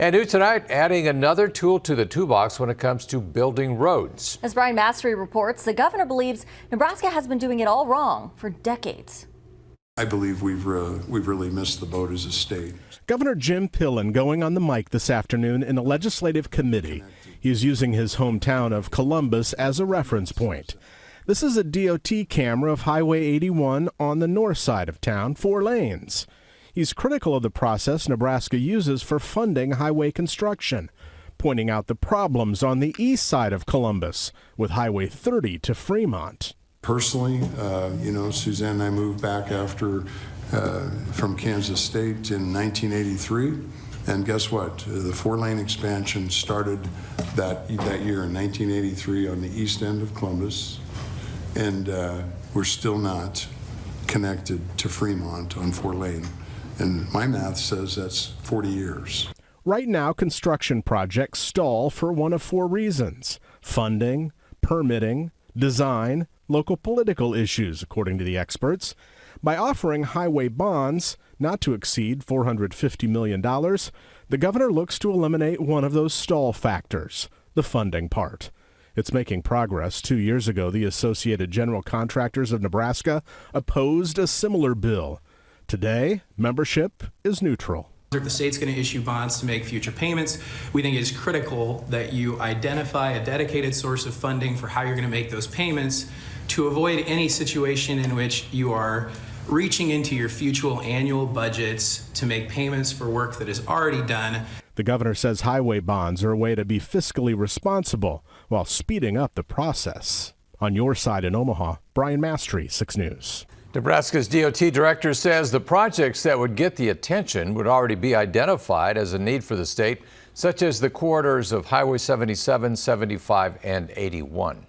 And new tonight, adding another tool to the toolbox when it comes to building roads. As Brian Mastery reports, the governor believes Nebraska has been doing it all wrong for decades. I believe we've really missed the boat as a state. Governor Jim Pillen going on the mic this afternoon in a legislative committee. He's using his hometown of Columbus as a reference point. This is a DOT camera of Highway 81 on the north side of town, 4 lanes. He's critical of the process Nebraska uses for funding highway construction, pointing out the problems on the east side of Columbus with Highway 30 to Fremont. Personally, Suzanne and I moved back from Kansas State in 1983, and guess what? The 4-lane expansion started that year in 1983 on the east end of Columbus, and we're still not connected to Fremont on 4-lane. And my math says that's 40 years. Right now, construction projects stall for one of 4 reasons: funding, permitting, design, local political issues, according to the experts. By offering highway bonds not to exceed $450 million, the governor looks to eliminate one of those stall factors, the funding part. It's making progress. 2 years ago, the Associated General Contractors of Nebraska opposed a similar bill. Today, membership is neutral. If the state's going to issue bonds to make future payments, we think it is critical that you identify a dedicated source of funding for how you're going to make those payments to avoid any situation in which you are reaching into your future annual budgets to make payments for work that is already done. The governor says highway bonds are a way to be fiscally responsible while speeding up the process. On your side in Omaha, Brian Mastery, 6 News. Nebraska's DOT director says the projects that would get the attention would already be identified as a need for the state, such as the corridors of Highway 77, 75, and 81.